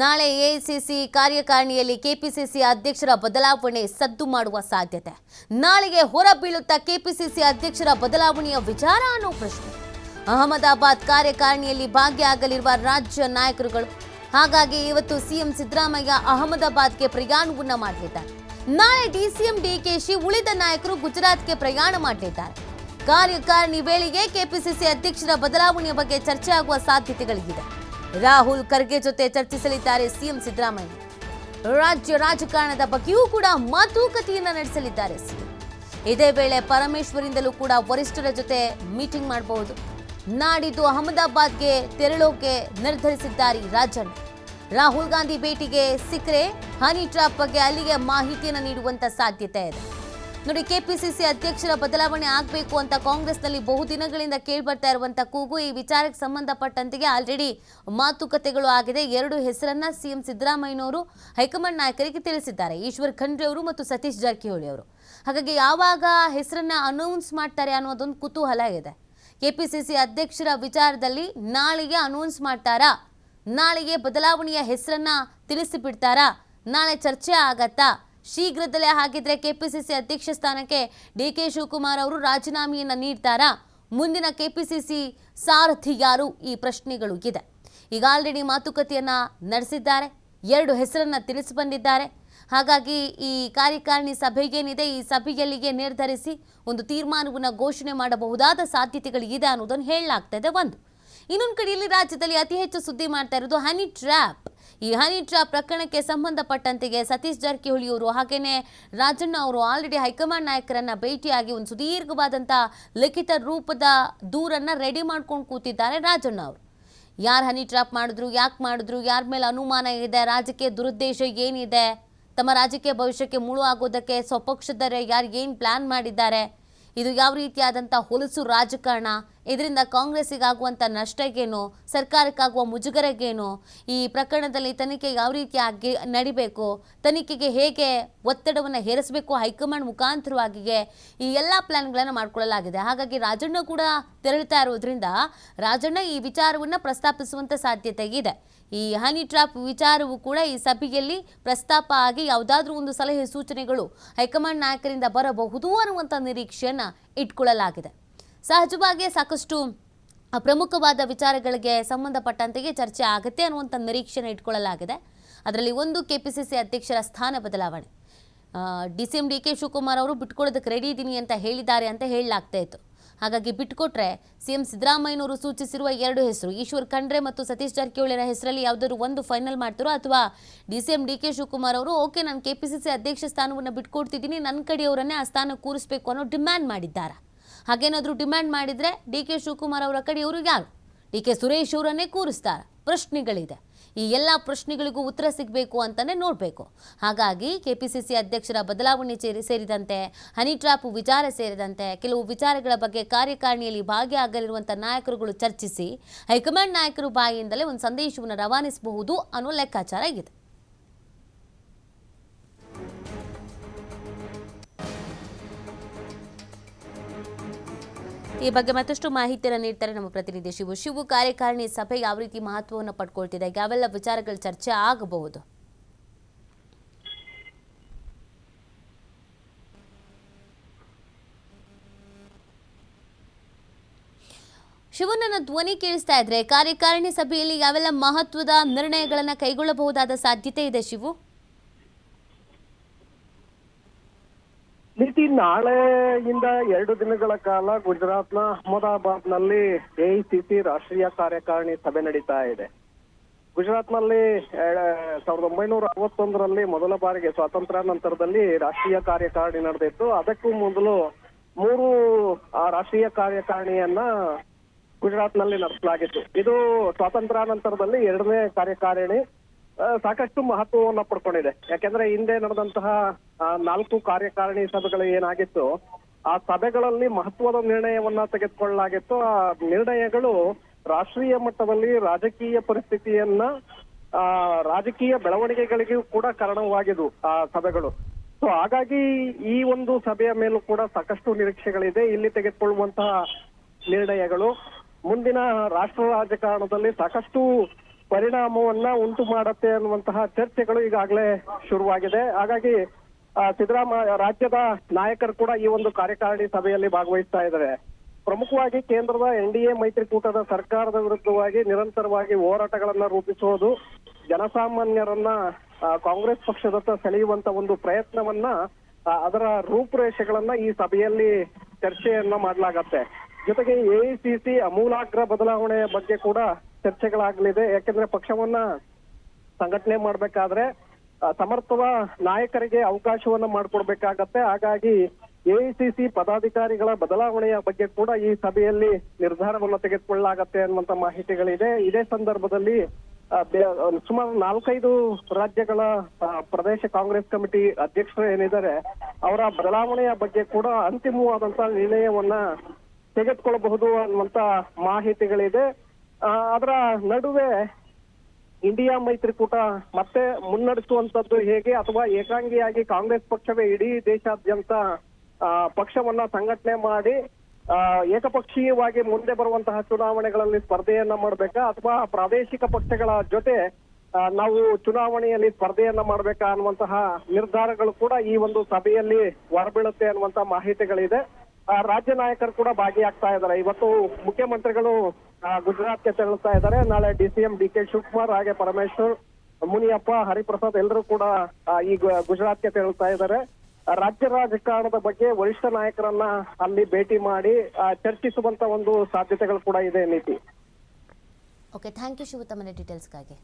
ನಾಳೆ AICC ಕಾರ್ಯಕಾರಿಣಿಯಲ್ಲಿ KPCC ಅಧ್ಯಕ್ಷರ ಬದಲಾವಣೆ ಸದ್ದು ಮಾಡುವ ಸಾಧ್ಯತೆ. ನಾಳೆಗೆ ಹೊರಬೀಳುತ್ತಾ ಕೆಪಿಸಿಸಿ ಅಧ್ಯಕ್ಷರ ಬದಲಾವಣೆಯ ವಿಚಾರ ಅನ್ನೋ ಪ್ರಶ್ನೆ. ಅಹಮದಾಬಾದ್ ಕಾರ್ಯಕಾರಿಣಿಯಲ್ಲಿ ಭಾಗಿಯಾಗಲಿರುವ ರಾಜ್ಯ ನಾಯಕರುಗಳು. ಹಾಗಾಗಿ ಇವತ್ತು ಸಿಎಂ ಸಿದ್ದರಾಮಯ್ಯ ಅಹಮದಾಬಾದ್ಗೆ ಪ್ರಯಾಣವನ್ನ ಮಾಡಲಿದ್ದಾರೆ. ನಾಳೆ ಡಿಸಿಎಂ ಡಿಕೆಶಿ ಉಳಿದ ನಾಯಕರು ಗುಜರಾತ್ಗೆ ಪ್ರಯಾಣ ಮಾಡಲಿದ್ದಾರೆ. ಕಾರ್ಯಕಾರಿಣಿ ವೇಳೆಗೆ ಕೆಪಿಸಿಸಿ ಅಧ್ಯಕ್ಷರ ಬದಲಾವಣೆಯ ಬಗ್ಗೆ ಚರ್ಚೆ ಆಗುವ ಸಾಧ್ಯತೆಗಳಿದೆ. ರಾಹುಲ್ ಖರ್ಗೆ ಜೊತೆ ಚರ್ಚಿಸಲಿದ್ದಾರೆ ಸಿಎಂ ಸಿದ್ದರಾಮಯ್ಯ. ರಾಜ್ಯ ರಾಜಕಾರಣದ ಬಗ್ಗೆಯೂ ಕೂಡ ಮಾತುಕತೆಯನ್ನ ನಡೆಸಲಿದ್ದಾರೆ ಸಿಎಂ. ಇದೇ ವೇಳೆ ಪರಮೇಶ್ವರಿಂದಲೂ ಕೂಡ ವರಿಷ್ಠರ ಜೊತೆ ಮೀಟಿಂಗ್ ಮಾಡಬಹುದು. ನಾಡಿದ್ದು ಅಹಮದಾಬಾದ್ಗೆ ತೆರಳೋಕೆ ನಿರ್ಧರಿಸಿದ್ದಾರೆ ರಾಜಣ್ಣ. ರಾಹುಲ್ ಗಾಂಧಿ ಭೇಟಿಗೆ ಸಿಕ್ಕರೆ ಹನಿ ಟ್ರಾಪ್ ಬಗ್ಗೆ ಅಲ್ಲಿಗೆ ಮಾಹಿತಿಯನ್ನು ನೀಡುವಂತ ಸಾಧ್ಯತೆ ಇದೆ. ನೋಡಿ, ಕೆಪಿಸಿಸಿ ಅಧ್ಯಕ್ಷರ ಬದಲಾವಣೆ ಆಗಬೇಕು ಅಂತ ಕಾಂಗ್ರೆಸ್ನಲ್ಲಿ ಬಹುದಿನಗಳಿಂದ ಕೇಳ್ಬರ್ತಾ ಇರುವಂತ ಕೂಗು. ಈ ವಿಚಾರಕ್ಕೆ ಸಂಬಂಧಪಟ್ಟಂತೆ ಆಲ್ರೆಡಿ ಮಾತುಕತೆಗಳು ಆಗಿದೆ. 2 ಹೆಸರನ್ನ ಸಿಎಂ ಸಿದ್ದರಾಮಯ್ಯನವರು ಹೈಕಮಾಂಡ್ ನಾಯಕರಿಗೆ ತಿಳಿಸಿದ್ದಾರೆ, ಈಶ್ವರ್ ಖಂಡ್ರೆ ಅವರು ಮತ್ತು ಸತೀಶ್ ಜಾರಕಿಹೊಳಿ ಅವರು. ಹಾಗಾಗಿ ಯಾವಾಗ ಹೆಸರನ್ನ ಅನೌನ್ಸ್ ಮಾಡ್ತಾರೆ ಅನ್ನೋದೊಂದು ಕುತೂಹಲ ಇದೆ. ಕೆಪಿಸಿಸಿ ಅಧ್ಯಕ್ಷರ ವಿಚಾರದಲ್ಲಿ ನಾಳೆಗೆ ಅನೌನ್ಸ್ ಮಾಡ್ತಾರಾ, ನಾಳೆಗೆ ಬದಲಾವಣೆಯ ಹೆಸರನ್ನ ತಿಳಿಸಿಬಿಡ್ತಾರಾ, ನಾಳೆ ಚರ್ಚೆ ಆಗತ್ತಾ? ಶೀಘ್ರದಲ್ಲೇ ಹಾಗಿದ್ರೆ ಕೆಪಿಸಿಸಿ ಅಧ್ಯಕ್ಷ ಸ್ಥಾನಕ್ಕೆ ಡಿಕೆ ಶಿವಕುಮಾರ್ ಅವರು ರಾಜೀನಾಮೆಯನ್ನ ನೀಡ್ತಾರಾ? ಮುಂದಿನ ಕೆಪಿಸಿಸಿ ಸಾರಥಿ ಯಾರು? ಈ ಪ್ರಶ್ನೆಗಳು ಇದೆ. ಈಗ ಆಲ್ರೆಡಿ ಮಾತುಕತೆಯನ್ನ ನಡೆಸಿದ್ದಾರೆ, 2 ಹೆಸರನ್ನ ತಿಳಿಸಿ ಬಂದಿದ್ದಾರೆ. ಹಾಗಾಗಿ ಈ ಕಾರ್ಯಕಾರಿಣಿ ಸಭೆಗೇನಿದೆ, ಈ ಸಭೆಯಲ್ಲಿಗೆ ನಿರ್ಧರಿಸಿ ಒಂದು ತೀರ್ಮಾನವನ್ನು ಘೋಷಣೆ ಮಾಡಬಹುದಾದ ಸಾಧ್ಯತೆಗಳಿದೆ ಅನ್ನೋದನ್ನು ಹೇಳಲಾಗ್ತಾ ಇದೆ. ಇನ್ನೊಂದು ಕಡೆಯಲ್ಲಿ ರಾಜ್ಯದಲ್ಲಿ ಅತಿ ಹೆಚ್ಚು ಸುದ್ದಿ ಮಾಡ್ತಾ ಇರೋದು ಹನಿ ಟ್ರ್ಯಾಪ್. ಈ ಹನಿ ಟ್ರ್ಯಾಪ್ ಪ್ರಕರಣಕ್ಕೆ ಸಂಬಂಧಪಟ್ಟಂತೆಗೆ ಸತೀಶ್ ಜಾರಕಿಹೊಳಿ ಅವರು ಹಾಗೇನೆ ರಾಜಣ್ಣ ಅವರು ಆಲ್ರೆಡಿ ಹೈಕಮಾಂಡ್ ನಾಯಕರನ್ನ ಭೇಟಿಯಾಗಿ ಒಂದು ಸುದೀರ್ಘವಾದಂಥ ಲಿಖಿತ ರೂಪದ ದೂರನ್ನ ರೆಡಿ ಮಾಡ್ಕೊಂಡು ಕೂತಿದ್ದಾರೆ ರಾಜಣ್ಣ ಅವರು. ಯಾರು ಹನಿ ಟ್ರ್ಯಾಪ್ ಮಾಡಿದ್ರು, ಯಾಕೆ ಮಾಡಿದ್ರು, ಯಾರ ಮೇಲೆ ಅನುಮಾನ ಇದೆ, ರಾಜಕೀಯ ದುರುದ್ದೇಶ ಏನಿದೆ, ತಮ್ಮ ರಾಜಕೀಯ ಭವಿಷ್ಯಕ್ಕೆ ಮುಳು ಆಗೋದಕ್ಕೆ ಸ್ವಪಕ್ಷದವರೇ ಯಾರು ಏನು ಪ್ಲಾನ್ ಮಾಡಿದ್ದಾರೆ, ಇದು ಯಾವ ರೀತಿಯಾದಂಥ ಹೊಲಸು ರಾಜಕಾರಣ, ಇದರಿಂದ ಕಾಂಗ್ರೆಸ್ಸಿಗಾಗುವಂಥ ನಷ್ಟಗೇನು, ಸರ್ಕಾರಕ್ಕಾಗುವ ಮುಜುಗರಗೇನು, ಈ ಪ್ರಕರಣದಲ್ಲಿ ತನಿಖೆ ಯಾವ ರೀತಿಯಾಗಿ ನಡಿಬೇಕು, ತನಿಖೆಗೆ ಹೇಗೆ ಒತ್ತಡವನ್ನು ಹೇರಿಸಬೇಕು ಹೈಕಮಾಂಡ್ ಮುಖಾಂತರವಾಗಿಯೇ ಈ ಎಲ್ಲ ಪ್ಲಾನ್ಗಳನ್ನು ಮಾಡಿಕೊಳ್ಳಲಾಗಿದೆ. ಹಾಗಾಗಿ ರಾಜಣ್ಣ ಕೂಡ ತೆರಳುತ್ತಾ ಇರೋದ್ರಿಂದ ರಾಜಣ್ಣ ಈ ವಿಚಾರವನ್ನು ಪ್ರಸ್ತಾಪಿಸುವಂಥ ಸಾಧ್ಯತೆ ಇದೆ. ಈ ಹನಿ ಟ್ರ್ಯಾಪ್ ವಿಚಾರವೂ ಕೂಡ ಈ ಸಭೆಯಲ್ಲಿ ಪ್ರಸ್ತಾಪ ಆಗಿ ಯಾವುದಾದ್ರೂ ಒಂದು ಸಲಹೆ ಸೂಚನೆಗಳು ಹೈಕಮಾಂಡ್ ನಾಯಕರಿಂದ ಬರಬಹುದು ಅನ್ನುವಂಥ ನಿರೀಕ್ಷೆಯನ್ನು ಇಟ್ಕೊಳ್ಳಲಾಗಿದೆ. ಸಹಜವಾಗಿ ಸಾಕಷ್ಟು ಪ್ರಮುಖವಾದ ವಿಚಾರಗಳಿಗೆ ಸಂಬಂಧಪಟ್ಟಂತೆಯೇ ಚರ್ಚೆ ಆಗುತ್ತೆ ಅನ್ನುವಂಥ ನಿರೀಕ್ಷೆಯನ್ನು ಇಟ್ಕೊಳ್ಳಲಾಗಿದೆ. ಅದರಲ್ಲಿ ಒಂದು ಕೆಪಿಸಿಸಿ ಅಧ್ಯಕ್ಷರ ಸ್ಥಾನ ಬದಲಾವಣೆ. ಡಿಸಿಎಂ ಡಿಕೆ ಶಿವಕುಮಾರ್ ಅವರು ಬಿಟ್ಕೊಳ್ಳೋದಕ್ಕೆ ರೆಡಿ ಇದ್ದೀನಿ ಅಂತ ಹೇಳಿದ್ದಾರೆ ಅಂತ ಹೇಳಲಾಗ್ತಾ ಇತ್ತು. ಹಾಗಾಗಿ ಬಿಟ್ಟುಕೊಟ್ರೆ ಸಿಎಂ ಸಿದ್ದರಾಮಯ್ಯನವರು ಸೂಚಿಸಿರುವ 2 ಹೆಸರು ಈಶ್ವರ್ ಖಂಡ್ರೆ ಮತ್ತು ಸತೀಶ್ ಜಾರಕಿಹೊಳಿಯ ಹೆಸರಲ್ಲಿ ಯಾವುದಾದ್ರು ಒಂದು ಫೈನಲ್ ಮಾಡ್ತಾರೋ, ಅಥವಾ ಡಿಸಿಎಂ ಡಿಕೆ ಶಿವಕುಮಾರ್ ಅವರು ಓಕೆ ನಾನು ಕೆಪಿಸಿಸಿ ಅಧ್ಯಕ್ಷ ಸ್ಥಾನವನ್ನು ಬಿಟ್ಕೊಡ್ತಿದ್ದೀನಿ, ನನ್ನ ಕಡೆಯವರನ್ನೇ ಆ ಸ್ಥಾನಕ್ಕೆ ಕೂರಿಸಬೇಕು ಅನ್ನೋ ಡಿಮ್ಯಾಂಡ್ ಮಾಡಿದ್ದಾರೆ. ಹಾಗೇನಾದರೂ ಡಿಮ್ಯಾಂಡ್ ಮಾಡಿದರೆ ಡಿಕೆ ಶಿವಕುಮಾರ್ ಅವರ ಕಡೆಯವರು ಯಾರು? ಡಿಕೆ ಸುರೇಶ್ ಅವರನ್ನೇ ಕೂರಿಸ್ತಾರೆ. ಪ್ರಶ್ನೆಗಳಿದೆ. ಈ ಎಲ್ಲ ಪ್ರಶ್ನೆಗಳಿಗೂ ಉತ್ತರ ಸಿಗಬೇಕು ಅಂತಲೇ ನೋಡಬೇಕು. ಹಾಗಾಗಿ ಕೆಪಿಸಿಸಿ ಅಧ್ಯಕ್ಷರ ಬದಲಾವಣೆ ಸೇರಿದಂತೆ ಹನಿ ಟ್ರ್ಯಾಪ್ ವಿಚಾರ ಸೇರಿದಂತೆ ಕೆಲವು ವಿಚಾರಗಳ ಬಗ್ಗೆ ಕಾರ್ಯಕಾರಿಣಿಯಲ್ಲಿ ಭಾಗಿಯಾಗಲಿರುವಂಥ ನಾಯಕರುಗಳು ಚರ್ಚಿಸಿ ಹೈಕಮಾಂಡ್ ನಾಯಕರು ಬಾಯಿಯಿಂದಲೇ ಒಂದು ಸಂದೇಶವನ್ನು ರವಾನಿಸಬಹುದು ಅನ್ನೋ ಲೆಕ್ಕಾಚಾರ ಇದೆ. ಈ ಬಗ್ಗೆ ಮತ್ತಷ್ಟು ಮಾಹಿತಿಯನ್ನು ನೀಡ್ತಾರೆ ನಮ್ಮ ಪ್ರತಿನಿಧಿ ಶಿವು. ಕಾರ್ಯಕಾರಿಣಿ ಸಭೆ ಯಾವ ರೀತಿ ಮಹತ್ವವನ್ನು ಪಡ್ಕೊಳ್ತಿದೆ, ಯಾವೆಲ್ಲ ವಿಚಾರಗಳ ಚರ್ಚೆ ಆಗಬಹುದು? ಶಿವು, ನನ್ನ ಧ್ವನಿ ಕೇಳಿಸ್ತಾ ಇದ್ರೆ ಕಾರ್ಯಕಾರಿಣಿ ಸಭೆಯಲ್ಲಿ ಯಾವೆಲ್ಲ ಮಹತ್ವದ ನಿರ್ಣಯಗಳನ್ನು ಕೈಗೊಳ್ಳಬಹುದಾದ ಸಾಧ್ಯತೆ ಇದೆ ಶಿವು? ನೀತಿ ನಾಳೆಯಿಂದ 2 ದಿನಗಳ ಕಾಲ ಗುಜರಾತ್ನ ಅಹಮದಾಬಾದ್ನಲ್ಲಿ ಎಐಸಿಸಿ ರಾಷ್ಟ್ರೀಯ ಕಾರ್ಯಕಾರಿಣಿ ಸಭೆ ನಡೀತಾ ಇದೆ. ಗುಜರಾತ್ನಲ್ಲಿ 1961ರಲ್ಲಿ ಮೊದಲ ಬಾರಿಗೆ ಸ್ವಾತಂತ್ರ್ಯ ನಂತರದಲ್ಲಿ ರಾಷ್ಟ್ರೀಯ ಕಾರ್ಯಕಾರಿಣಿ ನಡೆದಿತ್ತು. ಅದಕ್ಕೂ ಮೊದಲು 3 ರಾಷ್ಟ್ರೀಯ ಕಾರ್ಯಕಾರಿಣಿಯನ್ನ ಗುಜರಾತ್ನಲ್ಲಿ ನಡೆಸಲಾಗಿತ್ತು. ಇದು ಸ್ವಾತಂತ್ರ್ಯ ನಂತರದಲ್ಲಿ 2ನೇ ಕಾರ್ಯಕಾರಿಣಿ. ಸಾಕಷ್ಟು ಮಹತ್ವವನ್ನ ಪಡ್ಕೊಂಡಿದೆ. ಯಾಕೆಂದ್ರೆ ಹಿಂದೆ ನಡೆದಂತಹ 4 ಕಾರ್ಯಕಾರಿಣಿ ಸಭೆಗಳು ಏನಾಗಿತ್ತು, ಆ ಸಭೆಗಳಲ್ಲಿ ಮಹತ್ವದ ನಿರ್ಣಯವನ್ನ ತೆಗೆದುಕೊಳ್ಳಲಾಗಿತ್ತು. ಆ ನಿರ್ಣಯಗಳು ರಾಷ್ಟ್ರೀಯ ಮಟ್ಟದಲ್ಲಿ ರಾಜಕೀಯ ಪರಿಸ್ಥಿತಿಯನ್ನ, ರಾಜಕೀಯ ಬೆಳವಣಿಗೆಗಳಿಗೂ ಕೂಡ ಕಾರಣವಾಗಿದ್ವು ಆ ಸಭೆಗಳು. ಸೊ ಹಾಗಾಗಿ ಈ ಒಂದು ಸಭೆಯ ಮೇಲೂ ಕೂಡ ಸಾಕಷ್ಟು ನಿರೀಕ್ಷೆಗಳಿದೆ. ಇಲ್ಲಿ ತೆಗೆದುಕೊಳ್ಳುವಂತಹ ನಿರ್ಣಯಗಳು ಮುಂದಿನ ರಾಷ್ಟ್ರ ರಾಜಕಾರಣದಲ್ಲಿ ಸಾಕಷ್ಟು ಪರಿಣಾಮವನ್ನ ಉಂಟು ಮಾಡುತ್ತೆ ಅನ್ನುವಂತಹ ಚರ್ಚೆಗಳು ಈಗಾಗಲೇ ಶುರುವಾಗಿದೆ. ಹಾಗಾಗಿ ಸಿದ್ದರಾಮಯ್ಯ ರಾಜ್ಯದ ನಾಯಕರು ಕೂಡ ಈ ಒಂದು ಕಾರ್ಯಕಾರಿಣಿ ಸಭೆಯಲ್ಲಿ ಭಾಗವಹಿಸ್ತಾ ಇದ್ದಾರೆ. ಪ್ರಮುಖವಾಗಿ ಕೇಂದ್ರದ NDA ಮೈತ್ರಿಕೂಟದ ಸರ್ಕಾರದ ವಿರುದ್ಧವಾಗಿ ನಿರಂತರವಾಗಿ ಹೋರಾಟಗಳನ್ನ ರೂಪಿಸುವುದು, ಜನಸಾಮಾನ್ಯರನ್ನ ಕಾಂಗ್ರೆಸ್ ಪಕ್ಷದತ್ತ ಸೆಳೆಯುವಂತ ಒಂದು ಪ್ರಯತ್ನವನ್ನ ಅದರ ರೂಪುರೇಷೆಗಳನ್ನ ಈ ಸಭೆಯಲ್ಲಿ ಚರ್ಚೆಯನ್ನ ಮಾಡಲಾಗತ್ತೆ. ಜೊತೆಗೆ AICC ಅಮೂಲಾಗ್ರ ಬದಲಾವಣೆಯ ಬಗ್ಗೆ ಕೂಡ ಚರ್ಚೆಗಳಾಗಲಿದೆ. ಯಾಕೆಂದ್ರೆ ಪಕ್ಷವನ್ನ ಸಂಘಟನೆ ಮಾಡ್ಬೇಕಾದ್ರೆ ಸಮರ್ಥವ ನಾಯಕರಿಗೆ ಅವಕಾಶವನ್ನ ಮಾಡಿಕೊಡ್ಬೇಕಾಗತ್ತೆ. ಹಾಗಾಗಿ AICC ಪದಾಧಿಕಾರಿಗಳ ಬದಲಾವಣೆಯ ಬಗ್ಗೆ ಕೂಡ ಈ ಸಭೆಯಲ್ಲಿ ನಿರ್ಧಾರವನ್ನು ತೆಗೆದುಕೊಳ್ಳಲಾಗತ್ತೆ ಅನ್ನುವಂತ ಮಾಹಿತಿಗಳಿದೆ. ಇದೇ ಸಂದರ್ಭದಲ್ಲಿ ಸುಮಾರು 4-5 ರಾಜ್ಯಗಳ ಪ್ರದೇಶ ಕಾಂಗ್ರೆಸ್ ಕಮಿಟಿ ಅಧ್ಯಕ್ಷರು ಏನಿದ್ದಾರೆ ಅವರ ಬದಲಾವಣೆಯ ಬಗ್ಗೆ ಕೂಡ ಅಂತಿಮವಾದಂತ ನಿರ್ಣಯವನ್ನ ತೆಗೆದುಕೊಳ್ಳಬಹುದು ಅನ್ನುವಂತ ಮಾಹಿತಿಗಳಿದೆ. ಅದರ ನಡುವೆ ಇಂಡಿಯಾ ಮೈತ್ರಿಕೂಟ ಮತ್ತೆ ಮುನ್ನಡೆಸುವಂತದ್ದು ಹೇಗೆ, ಅಥವಾ ಏಕಾಂಗಿಯಾಗಿ ಕಾಂಗ್ರೆಸ್ ಪಕ್ಷವೇ ಇಡೀ ದೇಶಾದ್ಯಂತ ಪಕ್ಷವನ್ನ ಸಂಘಟನೆ ಮಾಡಿ ಏಕಪಕ್ಷೀಯವಾಗಿ ಮುಂದೆ ಬರುವಂತಹ ಚುನಾವಣೆಗಳಲ್ಲಿ ಸ್ಪರ್ಧೆಯನ್ನ ಮಾಡ್ಬೇಕಾ, ಅಥವಾ ಪ್ರಾದೇಶಿಕ ಪಕ್ಷಗಳ ಜೊತೆ ನಾವು ಚುನಾವಣೆಯಲ್ಲಿ ಸ್ಪರ್ಧೆಯನ್ನ ಮಾಡ್ಬೇಕಾ ಅನ್ನುವಂತಹ ನಿರ್ಧಾರಗಳು ಕೂಡ ಈ ಒಂದು ಸಭೆಯಲ್ಲಿ ಹೊರಬೀಳುತ್ತೆ ಅನ್ನುವಂತ ಮಾಹಿತಿಗಳಿದೆ. ರಾಜ್ಯ ನಾಯಕರು ಕೂಡ ಭಾಗಿಯಾಗ್ತಾ ಇದ್ದಾರೆ. ಇವತ್ತು ಮುಖ್ಯಮಂತ್ರಿಗಳು ಗುಜರಾತ್ಗೆ ತೆರಳುತ್ತಾ ಇದ್ದಾರೆ. ನಾಳೆ DCM DK ಶಿವಕುಮಾರ್, ಹಾಗೆ ಪರಮೇಶ್ವರ್, ಮುನಿಯಪ್ಪ, ಹರಿಪ್ರಸಾದ್ ಎಲ್ಲರೂ ಕೂಡ ಈ ಗುಜರಾತ್ಗೆ ತೆರಳುತ್ತಾ ಇದ್ದಾರೆ. ರಾಜ್ಯ ರಾಜಕಾರಣದ ಬಗ್ಗೆ ವರಿಷ್ಠ ನಾಯಕರನ್ನ ಅಲ್ಲಿ ಭೇಟಿ ಮಾಡಿ ಚರ್ಚಿಸುವಂತ ಒಂದು ಸಾಧ್ಯತೆಗಳು ಕೂಡ ಇದೆ. ನೀತಿ. ಓಕೆ, ಥ್ಯಾಂಕ್ ಯು ಶಿವು, ತಮ್ಮ ಡೀಟೇಲ್ಸ್ಗಾಗಿ.